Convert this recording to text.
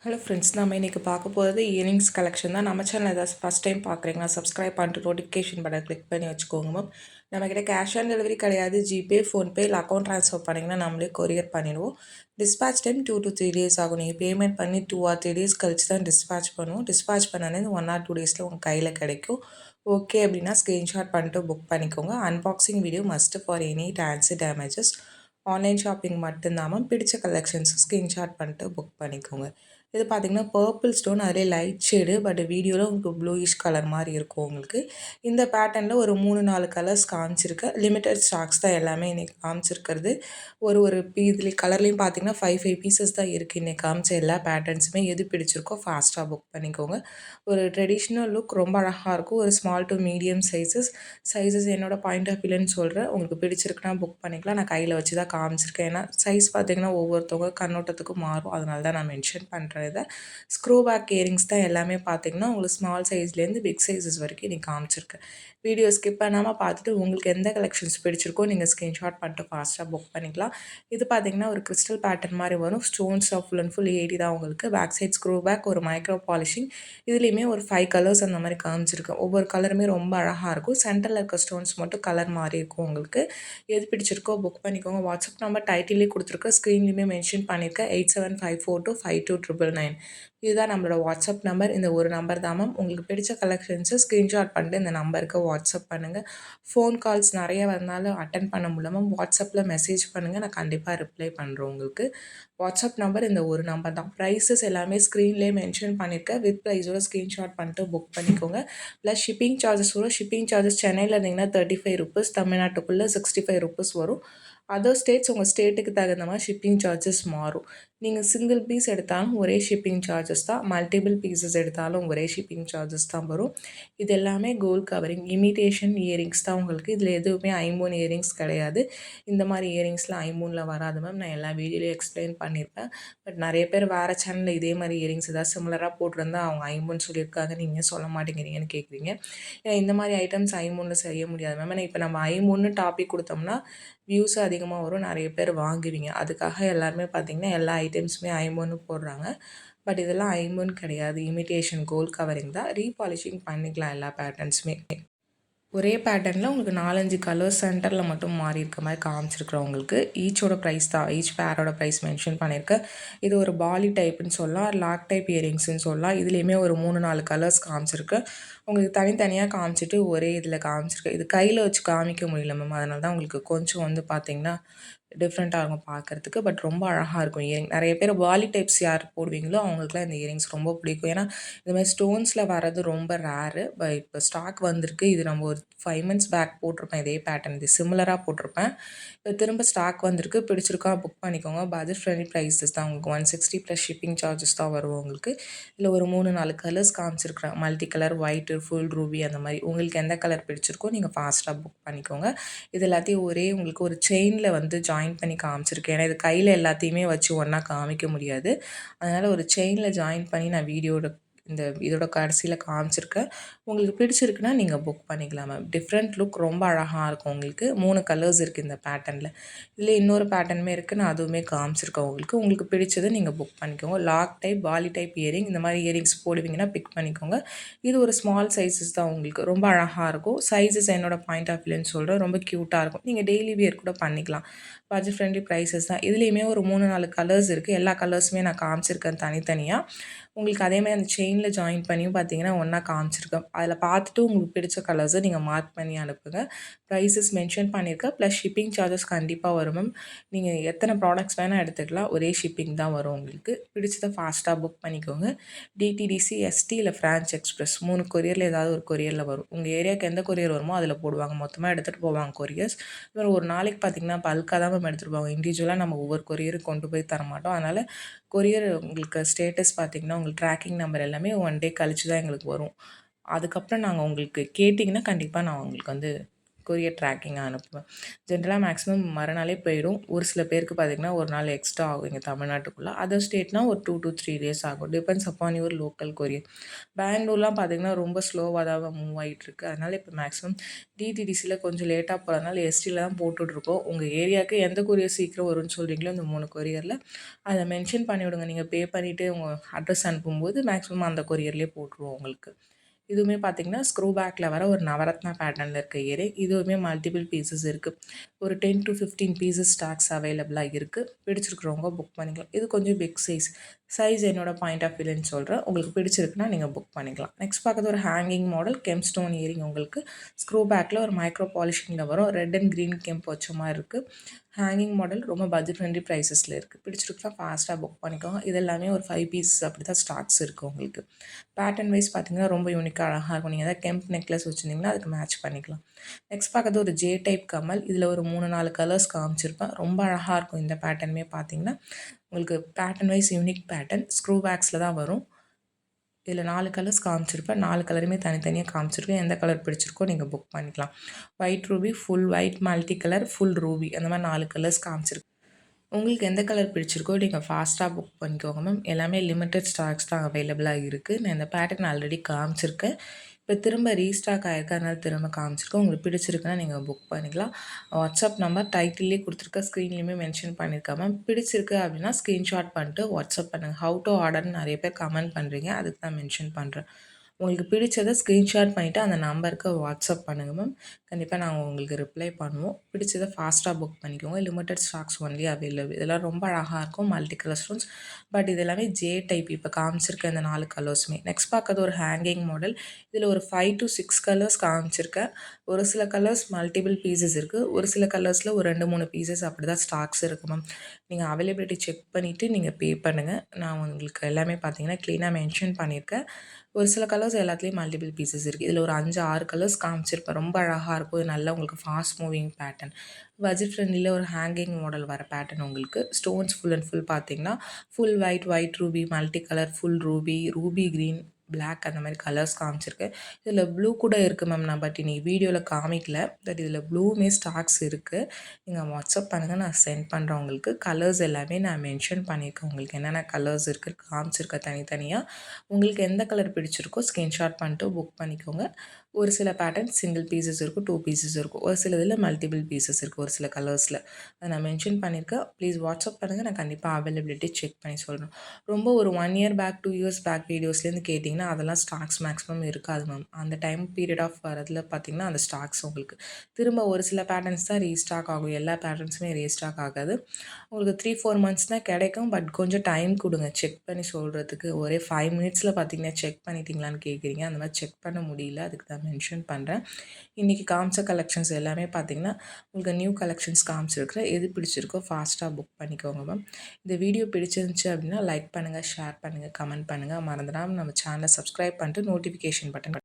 Hello friends, நம்ம இன்றைக்கி பார்க்க போகிறது இயரிங்ஸ் கலெக்ஷன் தான். நம்ம சேனல் ஏதாவது ஃபஸ்ட் டைம் பார்க்குறீங்களா, சப்ஸ்கிரைப் பண்ணிட்டு நோட்டிஃபிகேஷன் பட்டன் கிளிக் பண்ணி வச்சுக்கோங்க மேம். நம்மக்கிட்ட கேஷ் ஆன் டெலிவரி கிடையாது. ஜிபே, ஃபோன்பே இல்லை அக்கௌண்ட் ட்ரான்ஸ்ஃபர் பண்ணிங்கன்னா நம்மளே கொரியர் பண்ணிடுவோம். டிஸ்பேச் டைம் 2 to 3 days ஆகும். நீங்கள் பேமெண்ட் பண்ணி 2 or 3 days கழிச்சு தான் டிஸ்பேச் பண்ணுவோம். டிஸ்பேச் பண்ணலேருந்து 1 or 2 days உங்கள் கையில் கிடைக்கும். ஓகே அப்படின்னா ஸ்க்ரீன்ஷாட் பண்ணிட்டு புக் பண்ணிக்கோங்க. Unboxing video must for any dance damages. Online shopping மட்டும்தான் மேம். பிடிச்ச கலெக்ஷன்ஸ் ஸ்க்ரீன்ஷாட் பண்ணிட்டு புக் பண்ணிக்கோங்க. இது பார்த்திங்கன்னா பர்பிள் ஸ்டோன், அதிலே லைட் ஷேடு, பட் வீடியோவில் உங்களுக்கு ப்ளூயிஷ் கலர் மாதிரி இருக்கும். உங்களுக்கு இந்த பேட்டர்னில் ஒரு 3-4 கலர்ஸ் காமிச்சிருக்கு. லிமிட்டட் ஸ்டாக்ஸ் தான் எல்லாமே இன்றைக்கி காமிச்சிருக்கிறது. ஒரு இதுலேயும் கலர்லேயும் பார்த்திங்கன்னா 5 பீசஸ் தான் இருக்குது. இன்றைக்கி காமிச்ச எல்லா பேட்டர்ன்ஸுமே எது பிடிச்சிருக்கோ ஃபாஸ்ட்டாக புக் பண்ணிக்கோங்க. ஒரு ட்ரெடிஷ்னல் லுக் ரொம்ப அழகாக இருக்கும். ஒரு ஸ்மால் டு மீடியம் சைஸஸ் என்னோடய பாயிண்ட் ஆஃப் வியூன்னு சொல்கிறேன். உங்களுக்கு பிடிச்சிருக்குன்னா புக் பண்ணிக்கலாம். நான் கையில் வச்சு தான் காமிச்சிருக்கேன். ஏன்னா சைஸ் பார்த்திங்கன்னா ஒவ்வொருத்தவங்க கண்ணோட்டத்துக்கும் மாறும். அதனால தான் நான் மென்ஷன் பண்ணுறேன். இதை ஸ்க்ரூ பேக் இயரிங்ஸ் தான் எல்லாமே பார்த்திங்கன்னா உங்களுக்கு ஸ்மால் சைஸ்லேருந்து பிக் சைஸஸ் வரைக்கும் இன்றைக்கி காமிச்சிருக்கேன். வீடியோ ஸ்கிப் பண்ணாமல் பார்த்துட்டு உங்களுக்கு எந்த கலெக்ஷன்ஸ் பிடிச்சிருக்கோ நீங்கள் ஸ்க்ரீன்ஷாட் பண்ணிட்டு ஃபாஸ்ட்டாக புக் பண்ணிக்கலாம். இது பார்த்திங்கன்னா ஒரு கிறிஸ்டல் பேட்டர்ன் மாதிரி வரும். Stones half full and full 80 தான் உங்களுக்கு. பேக் சைட் ஸ்க்ரூ பேக், ஒரு மைக்ரோ பாலிஷிங். இதுலேயுமே ஒரு 5 கலர்ஸ் அந்த மாதிரி காமிச்சிருக்கேன். ஒவ்வொரு கலருமே ரொம்ப அழகாக இருக்கும். சென்டரில் இருக்க ஸ்டோன்ஸ் மட்டும் கலர் மாதிரி இருக்கும். உங்களுக்கு எது பிடிச்சிருக்கோ புக் பண்ணிக்கோங்க. வாட்ஸ்அப் நம்பர் டைட்டிலே கொடுத்துருக்கேன், ஸ்க்ரீன்லேயுமே மென்ஷன் பண்ணியிருக்கேன். 8754252999. இதுதான் நம்மளோட வாட்ஸ்அப் நம்பர். இந்த ஒரு நம்பர் தான் மேம். உங்களுக்கு பிடிச்ச கலெக்ஷன்ஸை ஸ்க்ரீன்ஷாட் பண்ணிட்டு இந்த நம்பருக்கு வாட்ஸ்அப் பண்ணுங்கள். ஃபோன் கால்ஸ் நிறைய வரனால அட்டன் பண்ண முடியல மேம். வாட்ஸ்அப்பில் மெசேஜ் பண்ணுங்கள், நான் கண்டிப்பாக ரிப்ளை பண்ணுறேன் உங்களுக்கு. வாட்ஸ்அப் நம்பர் இந்த ஒரு நம்பர் தான். ப்ரைஸஸ் எல்லாமே ஸ்க்ரீன்லேயே மென்ஷன் பண்ணியிருக்கேன். வித் ப்ரைஸோட ஸ்க்ரீன்ஷாட் பண்ணிட்டு புக் பண்ணிக்கோங்க. ப்ளஸ் ஷிப்பிங் சார்ஜஸ் வரும். ஷிப்பிங் சார்ஜஸ் சென்னையில் இருந்தீங்கன்னா 35 ருபீஸ், தமிழ்நாட்டுக்குள்ளே 65 ருபீஸ் வரும். அதர் ஸ்டேட்ஸ் உங்கள் ஸ்டேட்டுக்கு தகுந்த மாதிரி ஷிப்பிங் சார்ஜஸ் மாறும். நீங்கள் சிங்கிள் பீஸ் எடுத்தாலும் ஒரே ஷிப்பிங் சார்ஜஸ் தான். மல்டிபிள் பீசஸ் எடுத்தாலும் ஒரே ஷிப்பிங் சார்ஜஸ் தான் வரும். இது எல்லாமே கோல்ட் கவரிங் இமிட்டேஷன் இயரிங்ஸ் தான் உங்களுக்கு. இதில் எதுவுமே ஐம்பொன் இயரிங்ஸ் கிடையாது. இந்த மாதிரி இயரிங்ஸ்லாம் ஐம்பொனில் வராது மேம். நான் எல்லா வீடியோலையும் எக்ஸ்பிளைன் பண்ணியிருப்பேன். பட் நிறைய பேர் வேறு சேனலில் இதே மாதிரி இயரிங்ஸ் ஏதாவது சிமிலராக போட்டிருந்தா அவங்க ஐம்பொன் சொல்லியிருக்காங்க, நீங்கள் சொல்ல மாட்டேங்கிறீங்கன்னு கேட்குறீங்க. ஏன்னா இந்த மாதிரி ஐட்டம்ஸ் ஐம்பொனில் செய்ய முடியாது மேம். ஏன்னா இப்போ நம்ம ஐம்பொன்னு டாபிக் கொடுத்தோம்னா வியூஸ் அதிகமாக வரும், நிறைய பேர் வாங்குவீங்க. அதுக்காக எல்லாருமே பார்த்திங்கன்னா எல்லா ஐட்டம்ஸுமே ஐம்பொன்னு போடுறாங்க. பட் இதெல்லாம் ஐம்பொன் கிடையாது. இமிட்டேஷன் கோல்ட் கவரிங் தான். ரீபாலிஷிங் பண்ணிக்கலாம் எல்லா பேட்டர்ன்ஸுமே. ஒரே பேட்டர்னில் உங்களுக்கு 4-5 கலர்ஸ் சென்டரில் மட்டும் மாறி இருக்க மாதிரி காமிச்சிருக்கிறவங்களுக்கு ஈச்சோட ப்ரைஸ் தான், ஈச் பேரோட ப்ரைஸ் மென்ஷன் பண்ணியிருக்கேன். இது ஒரு பாலி டைப்புன்னு சொல்லலாம், லாக் டைப் இயரிங்ஸ்ன்னு சொல்லலாம். இதுலேயுமே ஒரு 3-4 கலர்ஸ் காமிச்சிருக்கு. உங்களுக்கு தனித்தனியாக காமிச்சிட்டு ஒரே இதில் காமிச்சிருக்கு. இது கையில் வச்சு காமிக்க முடியல மேம். அதனால தான் உங்களுக்கு கொஞ்சம் பார்த்திங்கன்னா டிஃப்ரெண்ட்டாக இருக்கும் பார்க்குறதுக்கு. பட் ரொம்ப அழகாக இருக்கும் இயரிங். நிறைய பேர் பாலி டைப்ஸ் யார் போடுவீங்களோ அவங்களுக்குலாம் இந்த இயரிங்ஸ் ரொம்ப பிடிக்கும். ஏன்னா இந்த மாதிரி ஸ்டோன்ஸில் வர்றது ரொம்ப ரேரு. இப்போ ஸ்டாக் வந்திருக்கு. இது நம்ம ஒரு 5 months பேக் போட்டிருப்பேன் இதே பேட்டர்ன். இது சிமிலராக போட்டிருப்பேன். இப்போ திரும்ப ஸ்டாக் வந்திருக்கு. பிடிச்சிருக்கா புக் பண்ணிக்கோங்க. பட்ஜெட் ஃப்ரெண்ட்லி ப்ரைஸஸ் தான். உங்களுக்கு 160 ப்ளஸ் ஷிப்பிங் சார்ஜஸ் தான் வரும் உங்களுக்கு. இதில் ஒரு 3-4 கலர்ஸ் காமிச்சிருக்கிறேன். Multi colour, white, full ruby, அந்த மாதிரி உங்களுக்கு எந்த கலர் பிடிச்சிருக்கோ நீங்கள் ஃபாஸ்ட்டாக புக் பண்ணிக்கோங்க. இது எல்லாத்தையும் ஒரே உங்களுக்கு ஒரு செயினில் ஜாயின் பண்ணி காமிச்சிருக்கேன். ஏன்னா இது கையில் எல்லாத்தையுமே வச்சு ஒன்றா காமிக்க முடியாது. அதனால் ஒரு செயினில் ஜாயின் பண்ணி நான் இதோட கடைசியில் காமிச்சிருக்கேன். உங்களுக்கு பிடிச்சிருக்குன்னா நீங்கள் புக் பண்ணிக்கலாம் மேம். டிஃப்ரெண்ட் லுக் ரொம்ப அழகாக இருக்கும் உங்களுக்கு. 3 கலர்ஸ் இருக்குது இந்த பேட்டர்னில். இதில் இன்னொரு பேட்டர்னுமே இருக்குது, நான் அதுவுமே காமிச்சிருக்கேன் உங்களுக்கு. உங்களுக்கு பிடிச்சதை நீங்கள் புக் பண்ணிக்கோங்க. Lock type, poly type earring, இந்த மாதிரி இயரிங்ஸ் போடுவீங்கன்னா பிக் பண்ணிக்கோங்க. இது ஒரு ஸ்மால் சைஸஸ் தான் உங்களுக்கு. ரொம்ப அழகாக இருக்கும். சைஸஸ் என்னோடய பாயிண்ட் ஆஃப் வியூன்னு சொல்கிறேன். ரொம்ப க்யூட்டாக இருக்கும். நீங்கள் டெய்லி வியர் கூட பண்ணிக்கலாம். பட்ஜெட் ஃப்ரெண்ட்லி ப்ரைஸஸ் தான். இதுலேயுமே ஒரு 3-4 கலர்ஸ் இருக்குது. எல்லா கலர்ஸுமே நான் காமிச்சிருக்கேன் தனித்தனியாக. உங்களுக்கு அதேமாதிரி அந்த செயினில் ஜாயின் பண்ணியும் பார்த்தீங்கன்னா ஒன்றா காமிச்சிருக்கேன். அதில் பார்த்துட்டு உங்களுக்கு பிடிச்ச கலர்ஸை நீங்கள் மார்க் பண்ணி அனுப்புங்க. ப்ரைஸஸ் மென்ஷன் பண்ணியிருக்கேன். ப்ளஸ் ஷிப்பிங் சார்ஜஸ் கண்டிப்பாக வரும் மேம். நீங்கள் எத்தனை ப்ராடக்ட்ஸ் வேணால் எடுத்துக்கலாம். ஒரே ஷிப்பிங் தான் வரும் உங்களுக்கு. பிடிச்சதை ஃபாஸ்ட்டாக புக் பண்ணிக்கோங்க. டிடிடிசி, எஸ்டி இல்லை ஃப்ரான்ச் எக்ஸ்பிரஸ் 3 கொரியரில் ஏதாவது ஒரு கொரியரில் வரும். உங்கள் ஏரியாவுக்கு எந்த கொரியர் வருமோ அதில் போடுவாங்க. மொத்தமாக எடுத்துகிட்டு போவாங்க கொரியர்ஸ். ஒரு நாளைக்கு பார்த்திங்கன்னா பல்காக தான் மேம் எடுத்துகிட்டு போவாங்க. இண்டிவிஜுவலாக நம்ம ஒவ்வொரு கொரியருக்கு கொண்டு போய் தரமாட்டோம். அதனால் கொரியர் உங்களுக்கு ஸ்டேட்டஸ் பார்த்திங்கன்னா உங்களுக்கு ட்ராக்கிங் நம்பர் எல்லாமே 1 day கழிச்சு தான் எங்களுக்கு வரும். அதுக்கப்புறம் நாங்கள் உங்களுக்கு கேட்டிங்கன்னா கண்டிப்பாக நான் உங்களுக்கு கொரியர் ட்ராக்கிங்காக அனுப்புவேன். ஜென்ரலாக மேக்ஸிமம் மறுநாளே போயிடும். ஒரு சில பேருக்கு பார்த்திங்கன்னா ஒரு நாள் எக்ஸ்ட்ரா ஆகும் இங்கே தமிழ்நாட்டுக்குள்ளே. அதர் ஸ்டேட்னா ஒரு 2 to 3 டேஸ் ஆகும். Depends upon your local courier. பெங்களூர்லாம் பார்த்திங்கன்னா ரொம்ப ஸ்லோவாக தான் மூவ் ஆகிட்டுருக்கு. அதனால் இப்போ மேக்ஸிமம் டிடிடிசியில் கொஞ்சம் லேட்டாக போகிறதுனால எஸ்டியில் தான் போட்டுட்ருக்கோம். உங்கள் ஏரியாவுக்கு எந்த கொரியர் சீக்கிரம் வரும்னு சொல்கிறீங்களோ இந்த 3 கொரியரில் அதை மென்ஷன் பண்ணிவிடுங்க. நீங்கள் பே பண்ணிவிட்டு உங்கள் அட்ரஸ் அனுப்பும்போது மேக்ஸிமம் அந்த கொரியர்லேயே போட்டுருவோம் உங்களுக்கு. இதுவுமே பார்த்திங்கன்னா ஸ்க்ரூ பேக்கில் வர ஒரு நவரத்னா பேட்டர்னில் இருக்க இயரிங். இதுவுமே மல்டிபிள் பீசஸ் இருக்குது. ஒரு 10 to 15 பீசஸ் ஸ்டாக்ஸ் அவைலபிளாக இருக்குது. பிடிச்சிருக்கிறவங்க புக் பண்ணிக்கலாம். இது கொஞ்சம் பிக் சைஸ் என்னோட பாயிண்ட் ஆஃப் வியூன்னு சொல்கிறேன். உங்களுக்கு பிடிச்சிருக்குன்னா நீங்கள் புக் பண்ணிக்கலாம். நெக்ஸ்ட் பார்க்குறது ஒரு hanging model gem stone earring. உங்களுக்கு ஸ்க்ரூ பேக்கில் ஒரு மைக்ரோ பாலிஷிங்கில் வரும். ரெட் அண்ட் க்ரீன் கெம்ப் வச்ச மாதிரி இருக்குது. ஹேங்கிங் மாடல் ரொம்ப பட்ஜெட் ஃப்ரெண்ட்லி ப்ரைஸஸில் இருக்குது. பிடிச்சிருக்குன்னா ஃபாஸ்ட்டாக புக் பண்ணிக்கோங்க. இது எல்லாமே ஒரு 5 பீசஸ் அப்படி தான் ஸ்டாக்ஸ் இருக்குது உங்களுக்கு. பேட்டர்ன் வைஸ் பார்த்திங்கன்னா ரொம்ப யூனிக்காக அழகாக இருக்கும். நீங்கள் எதாவது கெம்ப் நெக்லஸ் வச்சுருந்தீங்கன்னா அதுக்கு மேட்ச் பண்ணிக்கலாம். நெக்ஸ்ட் பார்க்குறது ஒரு ஜே டைப் கமல். இதில் ஒரு 3-4 கலர்ஸ் காமிச்சிருப்பேன். ரொம்ப அழகாக இருக்கும் இந்த பேட்டர்னுமே. பார்த்திங்கன்னா உங்களுக்கு pattern wise unique pattern. Screw பேக்ஸில் தான் வரும். இதில் 4 கலர்ஸ் காமிச்சிருப்பேன். 4 கலருமே தனித்தனியாக காமிச்சிருக்கேன். எந்த கலர் பிடிச்சிருக்கோ நீங்கள் புக் பண்ணிக்கலாம். White Ruby, full white, multi colour, full ruby, அந்த மாதிரி 4 கலர்ஸ் காமிச்சிருக்கு. உங்களுக்கு எந்த கலர் பிடிச்சிருக்கோ நீங்கள் ஃபாஸ்ட்டாக புக் பண்ணிக்கோங்க மேம். எல்லாமே லிமிட்டட் ஸ்டாக்ஸ் தான் அவைலபிளாக இருக்குது. நான் இந்த பேட்டர்ன் ஆல்ரெடி காமிச்சிருக்கேன். இப்போ திரும்ப ரீஸ்டாக் ஆகிருக்கு, அதனால திரும்ப காமிச்சிருக்கேன். உங்களுக்கு பிடிச்சிருக்குன்னா நீங்கள் புக் பண்ணிக்கலாம். வாட்ஸ்அப் நம்பர் டைட்டிலே கொடுத்துருக்க, ஸ்க்ரீன்லேயுமே மென்ஷன் பண்ணியிருக்கேன் மேம். பிடிச்சிருக்கு அப்படின்னா ஸ்க்ரீன்ஷாட் பண்ணிட்டு வாட்ஸ்அப் பண்ணுங்கள். ஹவு டு ஆர்டர்னு நிறைய பேர் கமெண்ட் பண்ணுறீங்க, அதுக்கு தான் மென்ஷன் பண்ணுறேன். உங்களுக்கு பிடிச்சதை ஸ்க்ரீன்ஷாட் பண்ணிவிட்டு அந்த நம்பருக்கு வாட்ஸ்அப் பண்ணுங்கள் மேம். கண்டிப்பாக நாங்கள் உங்களுக்கு ரிப்ளை பண்ணுவோம். பிடிச்சதை ஃபாஸ்ட்டாக புக் பண்ணிக்கோங்க. Limited stocks only available. இதெல்லாம் ரொம்ப அழகாக இருக்கும், மல்டி கலர் ஸ்டோன்ஸ். பட் இது எல்லாமே ஜே டைப். இப்போ காமிச்சிருக்க இந்த 4 கலர்ஸுமே. நெக்ஸ்ட் பார்க்கறது ஒரு ஹேங்கிங் மாடல். இதில் ஒரு 5 to 6 கலர்ஸ் காமிச்சிருக்கேன். ஒரு சில கலர்ஸ் மல்டிபிள் பீசஸ் இருக்குது. ஒரு சில கலர்ஸில் ஒரு 2-3 பீசஸ் அப்படி தான் ஸ்டாக்ஸ் இருக்குது மேம். நீங்கள் அவைலபிலிட்டி செக் பண்ணிவிட்டு நீங்கள் பே பண்ணுங்கள். நான் உங்களுக்கு எல்லாமே பார்த்தீங்கன்னா க்ளீனாக மென்ஷன் பண்ணியிருக்கேன். ஒரு சில கலர்ஸ் எல்லாத்துலேயும் மல்டிபிள் பீசஸ் இருக்குது. இதில் ஒரு 5-6 கலர்ஸ் காமிச்சிருப்பேன். ரொம்ப அழகாக இருக்கும். இது நல்லா உங்களுக்கு ஃபாஸ்ட் மூவிங் பேட்டர்ன். பட்ஜெட் ஃப்ரெண்ட்லியில் ஒரு ஹேங்கிங் மாடல் வர பேட்டர்ன் உங்களுக்கு. ஸ்டோன்ஸ் ஃபுல் அண்ட் ஃபுல் பார்த்தீங்கன்னா full white, white ruby, multi colour, full ruby, ruby green, black, அந்த மாதிரி கலர்ஸ் காமிச்சிருக்கேன். இதில் ப்ளூ கூட இருக்குது மேம். நான் பட் இன்றைக்கி வீடியோவில் காமிக்கல. பட் இதில் ப்ளூமே ஸ்டாக்ஸ் இருக்குது. நீங்கள் வாட்ஸ்அப் பண்ணுங்கள், நான் சென்ட் பண்ணுறேன் உங்களுக்கு. கலர்ஸ் எல்லாமே நான் மென்ஷன் பண்ணியிருக்கேன். உங்களுக்கு என்னென்ன கலர்ஸ் இருக்குது காமிச்சிருக்கேன் தனித்தனியாக. உங்களுக்கு எந்த கலர் பிடிச்சிருக்கோ ஸ்க்ரீன்ஷாட் பண்ணிட்டு புக் பண்ணிக்கோங்க. ஒரு சில பேட்டர்ன் சிங்கிள் பீசஸ் இருக்கும், 2 பீசஸ் இருக்கும். ஒரு சில இதில் மல்டிபிள் பீசஸ் இருக்குது ஒரு சில கலர்ஸில். அதை நான் மென்ஷன் பண்ணியிருக்கேன். ப்ளீஸ் வாட்ஸ்அப் பண்ணுங்கள், நான் கண்டிப்பாக அவைலபிலிட்டி செக் பண்ணி சொல்கிறேன். ரொம்ப ஒரு 1 இயர் பேக், 2 இயர்ஸ் பேக் வீடியோஸ்லேருந்து கேட்டிங்கன்னா அதெல்லாம் ஸ்டாக்ஸ் மேக்ஸிமம் இருக்காது மேம். அந்த டைம் பீரியட் ஆஃப் வரதில் பார்த்திங்கன்னா அந்த ஸ்டாக்ஸ் உங்களுக்கு திரும்ப ஒரு சில பேட்டர்ன்ஸ் தான் ரீஸ்டாக் ஆகும். எல்லா பேட்டர்ன்ஸுமே ரீஸ்டாக் ஆகாது. உங்களுக்கு 3-4 மந்த்ஸ் தான் கிடைக்கும். பட் கொஞ்சம் டைம் கொடுங்க செக் பண்ணி சொல்கிறதுக்கு. ஒரே 5 மினிட்ஸில் பார்த்தீங்கன்னா செக் பண்ணிட்டீங்களான்னு கேட்குறீங்க. அந்த மாதிரி செக் பண்ண முடியல, அதுக்கு தான் மென்ஷன் பண்ணுறேன். இன்றைக்கி காமிச்ச கலெக்ஷன்ஸ் எல்லாமே பார்த்திங்கன்னா உங்களுக்கு நியூ கலெக்ஷன்ஸ் காமிச்சிருக்கிறேன். எது பிடிச்சிருக்கோ ஃபாஸ்ட்டாக புக் பண்ணிக்கோங்க மேம். இந்த வீடியோ பிடிச்சிருந்துச்சு அப்படின்னா லைக் பண்ணுங்கள், ஷேர் பண்ணுங்கள், கமெண்ட் பண்ணுங்கள். மறந்துடாமல் நம்ம சேனலை சப்ஸ்கிரைப் பண்ணிட்டு நோட்டிஃபிகேஷன் பட்டன்